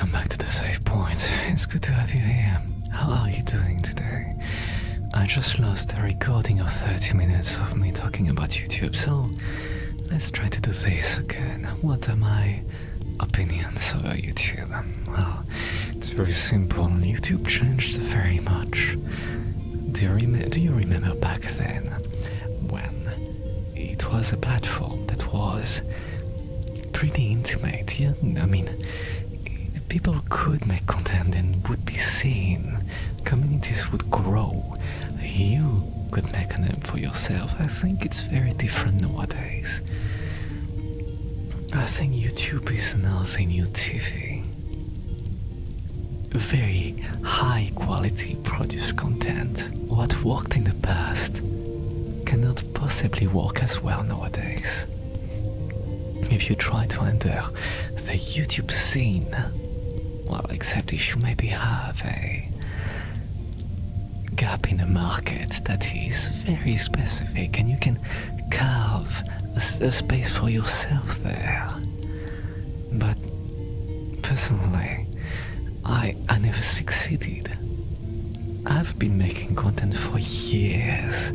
welcome back to the Save Point. It's good to have you here. How are you doing today? I just lost a recording of 30 minutes of me talking about YouTube, so let's try to do this again. What are my opinions about YouTube? Well, it's very simple. YouTube changed very much. Do you remember back then when it was a platform that was pretty intimate? Yeah? I mean, people could make content and would be seen. Communities would grow. You could make a name for yourself. I think it's very different nowadays. I think YouTube is now the new TV. Very high quality produced content. What worked in the past cannot possibly work as well nowadays. If you try to enter the YouTube scene, well, except if you maybe have a gap in the market that is very specific and you can carve a space for yourself there. But personally, I never succeeded. I've been making content for years.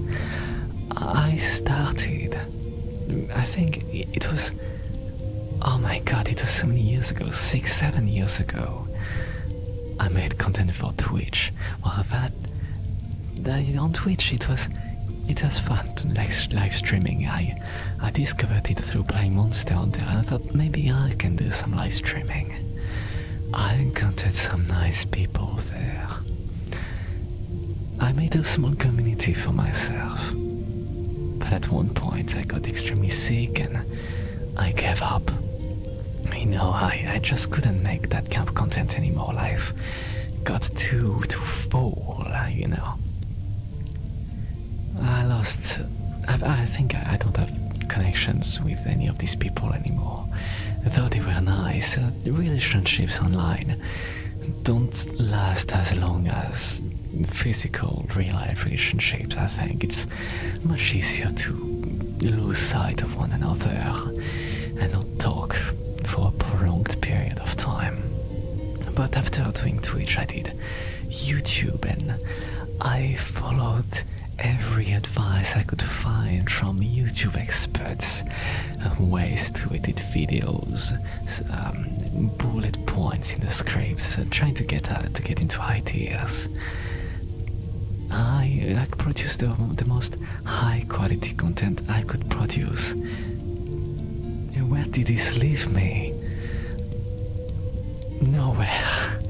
I started, I think it was, oh my god, it was so many years ago, 6-7 years ago. I made content for Twitch. Well, on Twitch it was fun to live streaming. I discovered it through playing Monster Hunter and I thought maybe I can do some live streaming. I encountered some nice people there. I made a small community for myself. But at one point I got extremely sick and I gave up. You know, I just couldn't make that kind of content anymore. Life got too full, you know. I think I don't have connections with any of these people anymore. Though they were nice, relationships online don't last as long as physical, real-life relationships. I think it's much easier to lose sight of one another and not talk for a prolonged period of time. But after doing Twitch, I did YouTube and I followed every advice I could find from YouTube experts, ways to edit videos, bullet points in the scripts, trying to get into ideas. I produced the most high quality content I could produce. Where did this leave me? Nowhere.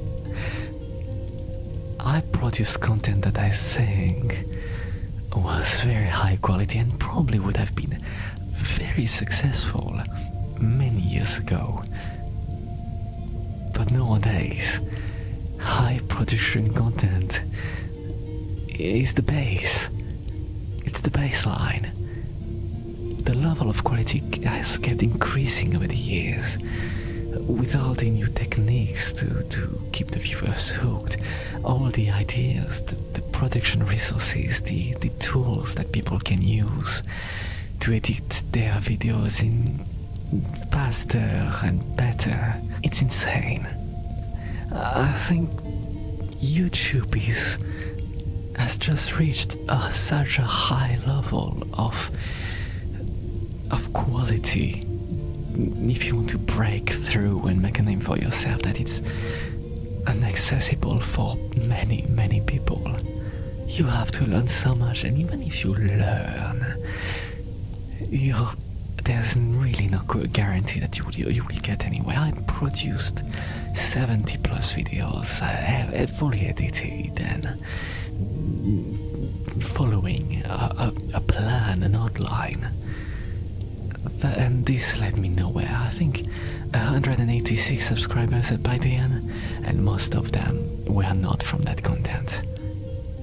I produced content that I think was very high quality and probably would have been very successful many years ago. But nowadays, high production content is the base. It's the baseline. The level of quality has kept increasing over the years. With all the new techniques to keep the viewers hooked, all the ideas, the production resources, the tools that people can use to edit their videos in faster and better. It's insane. I think YouTube has just reached such a high level of quality. If you want to break through and make a name for yourself, that it's inaccessible for many people. You have to learn so much, and even if you learn, there's really no guarantee that you will get anywhere. I produced 70 plus videos, fully edited and following a plan, an outline. And this led me nowhere. I think 186 subscribers by the end, and most of them were not from that content.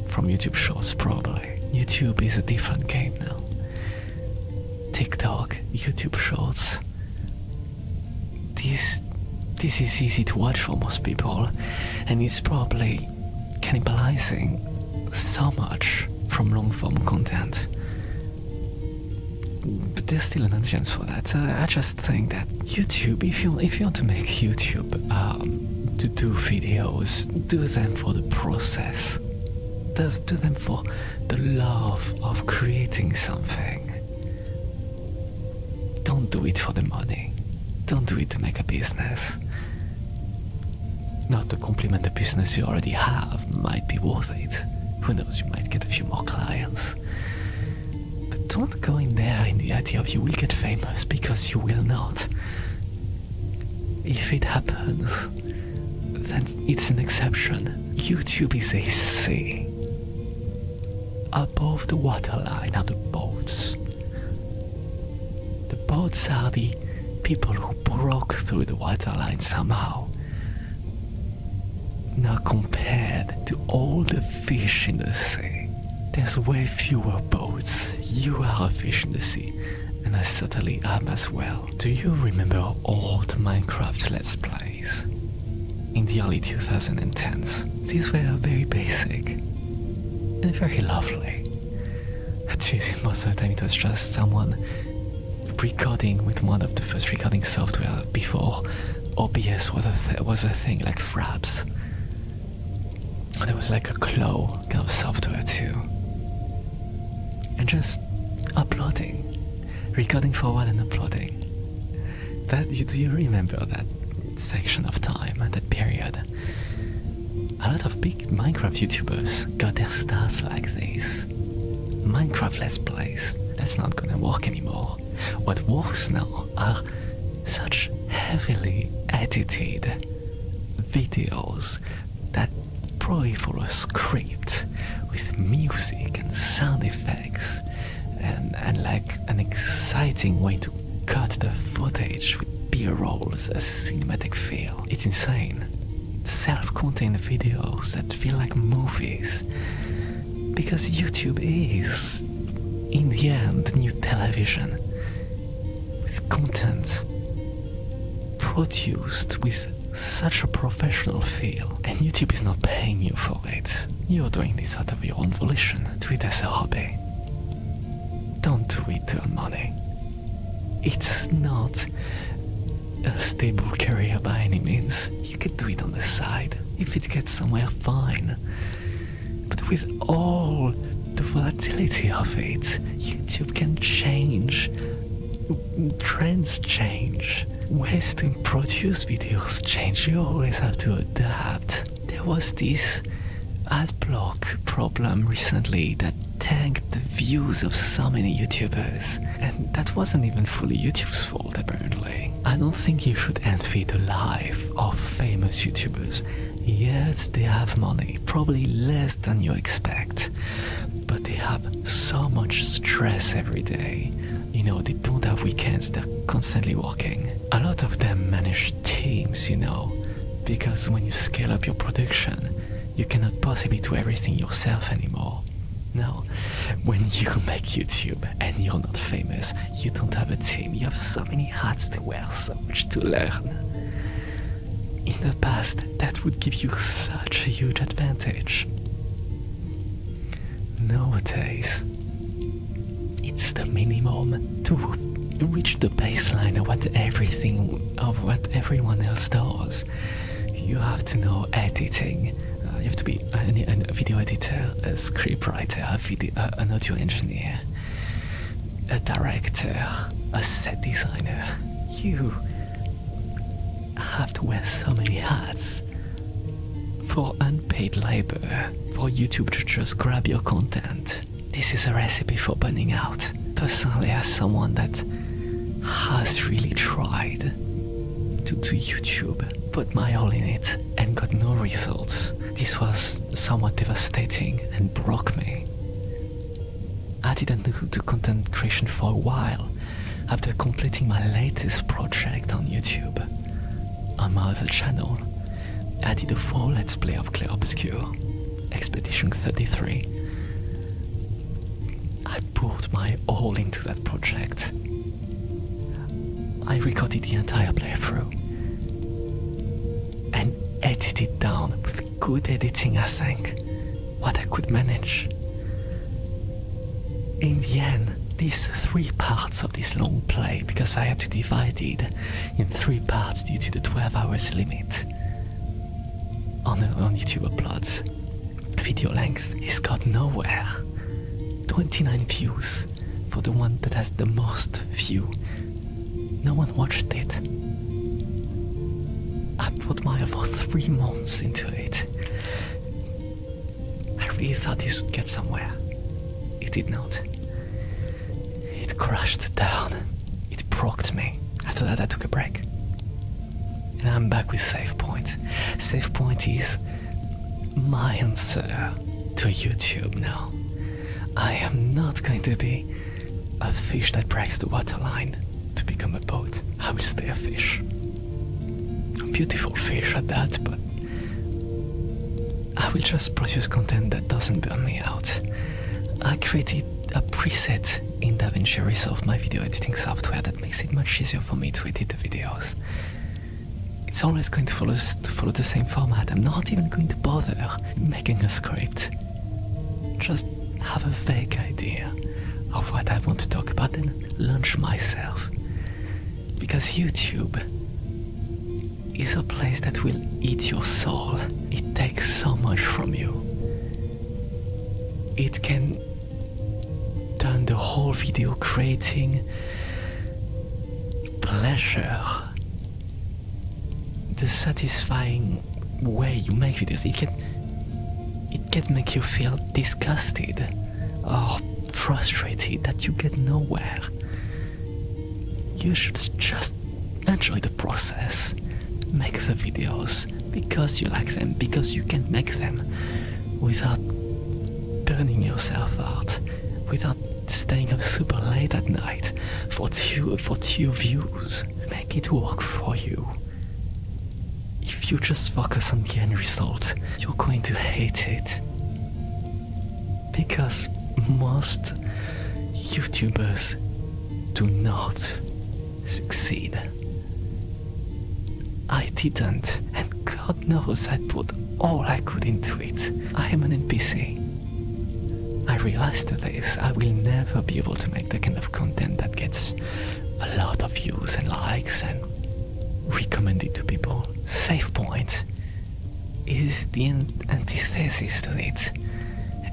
From YouTube Shorts, probably. YouTube is a different game now. TikTok, YouTube Shorts. This is easy to watch for most people, and it's probably cannibalizing so much from long-form content. But there's still an audience for that. I just think that YouTube, if you want to make YouTube to do videos, do them for the process. Do them for the love of creating something. Don't do it for the money. Don't do it to make a business. Not to complement the business you already have might be worth it. Who knows, you might get a few more clients. But don't go in there in the idea of you will get famous, because you will not. If it happens, then it's an exception. YouTube is a sea. Above the waterline are the boats. The boats are the people who broke through the waterline somehow. Now compared to all the fish in the sea, there's way fewer boats. You are a fish in the sea, and I certainly am as well. Do you remember old Minecraft Let's Plays? In the early 2010s, these were very basic and very lovely. Actually, most of the time it was just someone recording with one of the first recording software before OBS was a thing, like Fraps. There was like a Claw kind of software too. And just uploading. Recording for a while and uploading. Do you remember that section of time, that period? A lot of big Minecraft YouTubers got their starts like this. Minecraft Let's Plays, that's not gonna work anymore. What works now are such heavily edited videos that probably follow a script with music and sound effects and like an exciting way to cut the footage with B-rolls, a cinematic feel. It's insane. Self-contained videos that feel like movies. Because YouTube is, in the end, new television. With content produced with such a professional feel. And YouTube is not paying you for it. You're doing this out of your own volition. Do it as a hobby. Don't do it to earn money. It's not a stable career by any means. You could do it on the side. If it gets somewhere, fine. But with all the volatility of it, YouTube can change. Trends change. Ways to produce videos change. You always have to adapt. There was this adblock problem recently that tanked the views of so many YouTubers, and that wasn't even fully YouTube's fault apparently. I don't think you should envy the life of famous YouTubers. Yes, they have money, probably less than you expect, but they have so much stress every day. You know, they don't have weekends, they're constantly working. A lot of them manage teams, you know, because when you scale up your production, you cannot possibly do everything yourself anymore. Now, when you make YouTube and you're not famous, you don't have a team, you have so many hats to wear, so much to learn. In the past, that would give you such a huge advantage. Nowadays, it's the minimum to reach the baseline of what everyone else does. You have to know editing. You have to be a video editor, a script writer, an audio engineer, a director, a set designer. You have to wear so many hats for unpaid labor, for YouTube to just grab your content. This is a recipe for burning out. Personally, as someone that has really tried to do YouTube, put my all in it, and got no results, this was somewhat devastating and broke me. I didn't do content creation for a while after completing my latest project on YouTube. On my other channel, I did a full Let's Play of Clair Obscure, Expedition 33. I poured my all into that project. I recorded the entire playthrough and edited down with good editing, I think, what I could manage. In the end, these 3 parts of this long play, because I had to divide it in 3 parts due to the 12 hours limit, on YouTube uploads video length, he's got nowhere. 29 views for the one that has the most view. No one watched it. I put my about 3 months into it. I really thought this would get somewhere. It did not. It crashed down. It broke me. After that I took a break. And I'm back with SAVEPOINT. SAVEPOINT is my answer to YouTube now. I am not going to be a fish that breaks the waterline to become a boat. I will stay a fish. A beautiful fish at that, but I will just produce content that doesn't burn me out. I created a preset in DaVinci Resolve, my video editing software, that makes it much easier for me to edit the videos. It's always going to follow the same format. I'm not even going to bother making a script. Just have a vague idea of what I want to talk about and launch myself. Because YouTube is a place that will eat your soul. It takes so much from you. It can turn the whole video creating pleasure, the satisfying way you make videos. It can make you feel disgusted or frustrated that you get nowhere. You should just enjoy the process. Make the videos because you like them, because you can make them without burning yourself out, without staying up super late at night for two views. Make it work for you. If you just focus on the end result, you're going to hate it. Because most YouTubers do not succeed. I didn't, and God knows I put all I could into it. I am an NPC. I realized this. I will never be able to make the kind of content that gets a lot of views and likes and recommended to people. SAVEPOINT is the antithesis to it.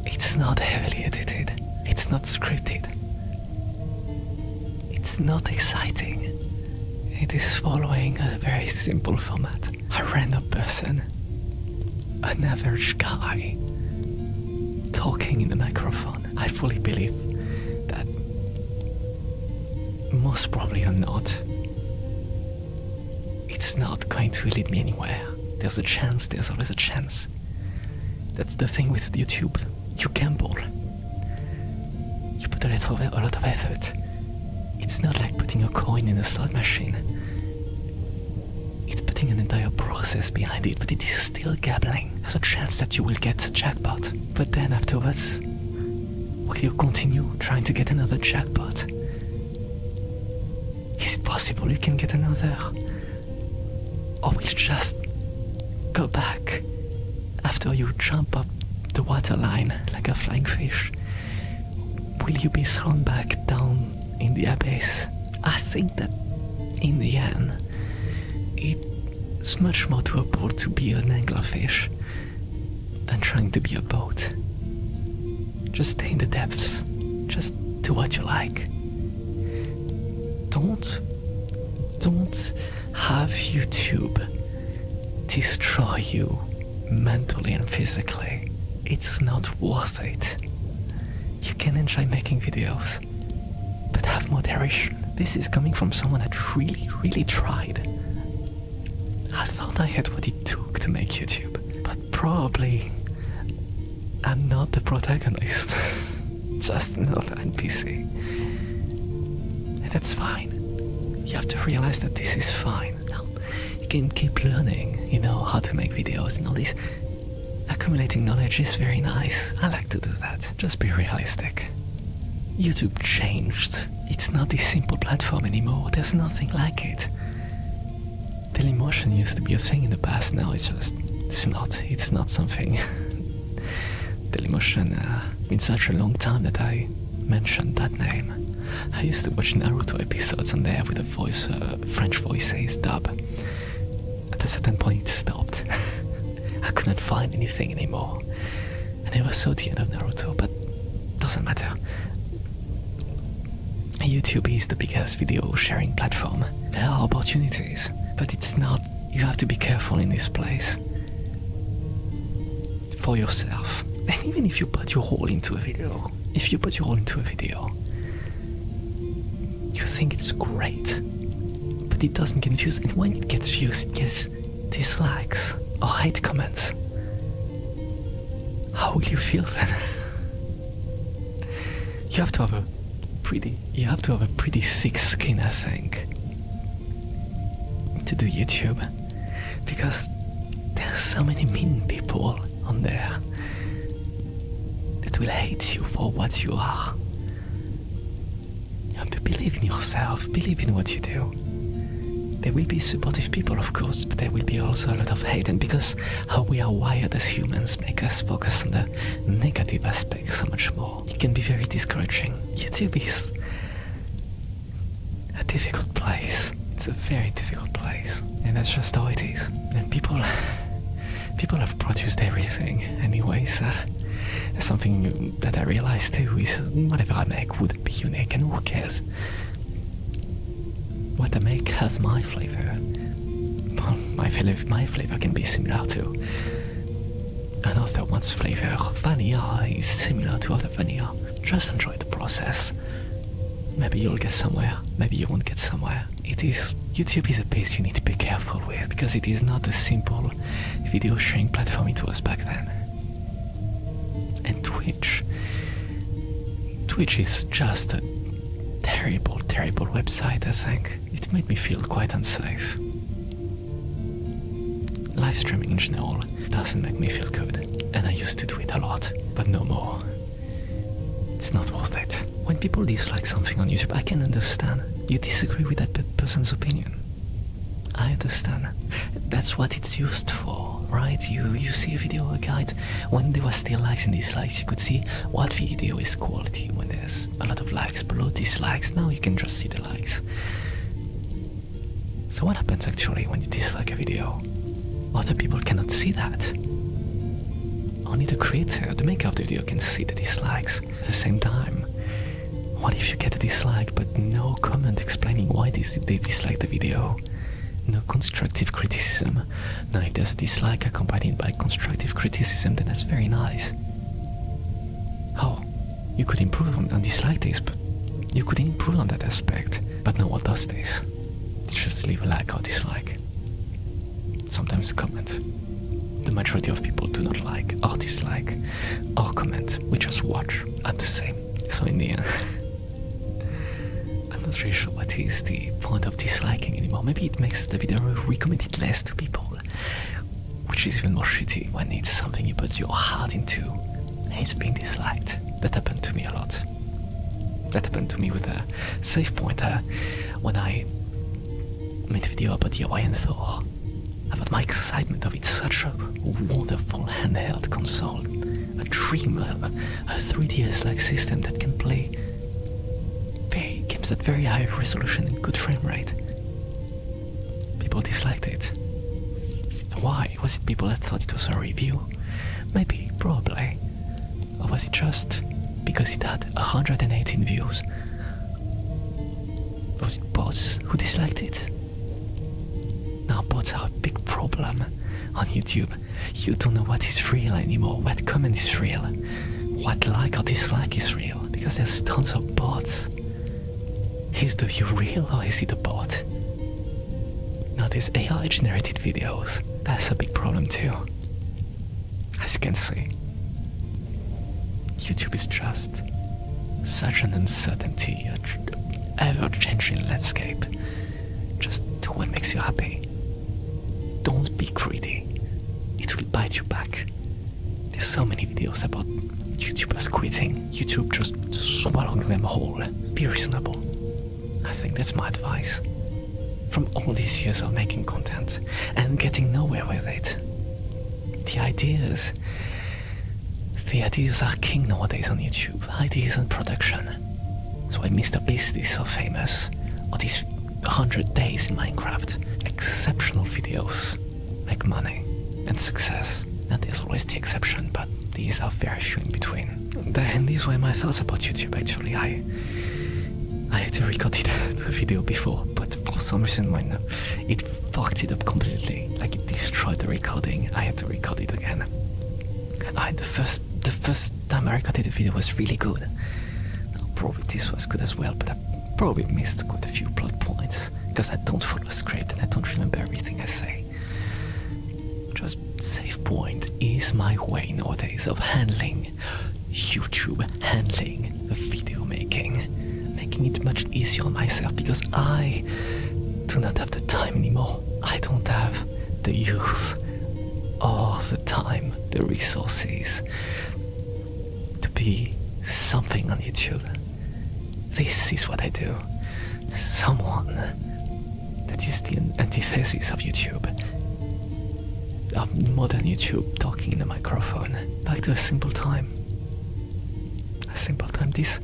It's not heavily edited. It's not scripted. It's not exciting. It is following a very simple format. A random person, an average guy, talking in a microphone. I fully believe that most probably or not, it's not going to lead me anywhere. There's a chance, there's always a chance. That's the thing with YouTube. You gamble. You put a lot of effort. It's not like putting a coin in a slot machine. It's putting an entire process behind it, but it is still gambling. There's a chance that you will get a jackpot. But then afterwards, will you continue trying to get another jackpot? Is it possible you can get another? Or will you just go back after you jump up the waterline like a flying fish? Will you be thrown back down in the abyss? I think that in the end, it's much more doable to be an anglerfish than trying to be a boat. Just stay in the depths. Just do what you like. Don't have YouTube destroy you mentally and physically. It's not worth it. You can enjoy making videos, but have moderation. This is coming from someone that really tried. I thought I had what it took to make YouTube, but probably I'm not the protagonist. Just another NPC. And that's fine. You have to realize that this is fine. Now, you can keep learning, how to make videos and all this. Accumulating knowledge is very nice. I like to do that. Just be realistic. YouTube changed. It's not this simple platform anymore. There's nothing like it. Dailymotion used to be a thing in the past. Now it's not something. Dailymotion, been such a long time that I mentioned that name. I used to watch Naruto episodes on there with a voice, French voices dub. At a certain point it stopped. I couldn't find anything anymore. I never saw the end of Naruto, but doesn't matter. YouTube is the biggest video sharing platform. There are opportunities, but it's not. You have to be careful in this place. For yourself. And even if you put your all into a video, you think it's great, but it doesn't get views, and when it gets views, it gets dislikes or hate comments. How will you feel then? You have to have a pretty thick skin, I think, to do YouTube, because there's so many mean people on there that will hate you for what you are. You have to believe in yourself, believe in what you do. There will be supportive people, of course, but there will be also a lot of hate, and because how we are wired as humans make us focus on the negative aspects so much more. It can be very discouraging. YouTube is a difficult place. It's a very difficult place, and that's just how it is. And people have produced everything. Anyways, something that I realized too is whatever I make wouldn't be unique, and who cares? What I make has my flavor. Well, my flavor can be similar to another one's flavor. Vanilla is similar to other vanilla. Just enjoy the process. Maybe you'll get somewhere, maybe you won't get somewhere. YouTube is a place you need to be careful with, because it is not a simple video sharing platform it was back then. And Twitch is just a terrible website, I think. It made me feel quite unsafe. Live streaming in general doesn't make me feel good, and I used to do it a lot, but no more. It's not worth it. When people dislike something on YouTube, I can understand. You disagree with that person's opinion. I understand. That's what it's used for, right? You see a video, a guide, when there was still likes and dislikes, you could see what video is quality. When there's a lot of likes below dislikes, now you can just see the likes. So what happens actually when you dislike a video? Other people cannot see that. Only the creator, the maker of the video, can see the dislikes. At the same time, what if you get a dislike but no comment explaining why they dislike the video? No constructive criticism. Now if there's a dislike accompanied by constructive criticism, then that's very nice. Oh, you could improve on dislike this, but you could improve on that aspect. But no one does this. They just leave a like or dislike. Sometimes a comment. The majority of people do not like or dislike or comment. We just watch at the same. So in the end, I'm not really sure what is the point of disliking anymore. Maybe it makes the video recommended less to people, which is even more shitty when it's something you put your heart into and it's being disliked. That happened to me a lot. That happened to me with a SAVEPOINT when I made a video about the Hawaiian Thor. About my excitement of it, such a wonderful handheld console, a dream, a 3DS-like system that can play games at very high resolution and good frame rate. People disliked it. Why? Was it people that thought it was a review? Maybe, probably. Or was it just because it had 118 views? Was it bots who disliked it? Now bots are a big problem on YouTube. You don't know what is real anymore, what comment is real, what like or dislike is real, because there's tons of bots. Is the view real or is it a bot? Now there's AI generated videos. That's a big problem too. As you can see, YouTube is just such an uncertainty, an ever-changing landscape. Just do what makes you happy. Don't be greedy. It will bite you back. There's so many videos about YouTubers quitting, YouTube just swallowing them whole. Be reasonable. I think that's my advice. From all these years of making content and getting nowhere with it. The ideas are king nowadays on YouTube. Ideas and production. That's why Mr. Beast is so famous. Or these 100 days in Minecraft. Exceptional videos make money. and success. And there's always the exception, but these are very few in between. And these were my thoughts about YouTube, actually. I had to record the video before, but for some reason when it fucked it up completely, like it destroyed the recording, I had to record it again. The first time I recorded the video was really good. Probably this was good as well, but I probably missed quite a few plot points, because I don't follow a script and I don't remember everything I say. Just SAVEPOINT is my way nowadays of handling YouTube, handling video making it much easier on myself, because I do not have the time anymore. I don't have the youth or the time, the resources to be something on YouTube. This is what I do. Someone that is the antithesis of YouTube. Of modern YouTube talking in a microphone. Back to a simple time. A simple time. This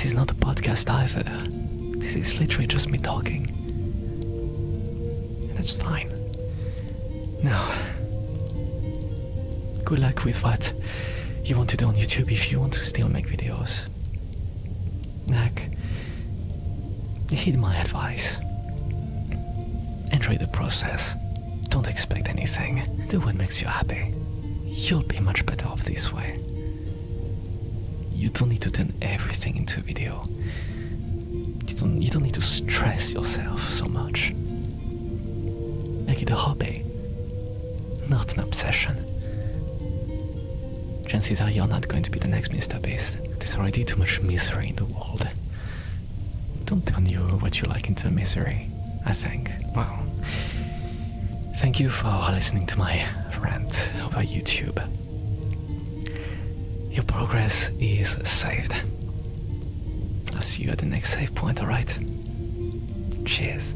is not a podcast either. This is literally just me talking. And that's fine. Now, good luck with what you want to do on YouTube if you want to still make videos. Like, heed my advice. Enjoy the process. Don't expect anything. Do what makes you happy. You'll be much better off this way. You don't need to turn everything into a video. You don't need to stress yourself so much. Make it a hobby, not an obsession. Chances are you're not going to be the next Mr. Beast. There's already too much misery in the world. Don't turn what you like into misery, I think. Well, thank you for listening to my rant over YouTube. Your progress is saved. I'll see you at the next save point, alright? Cheers.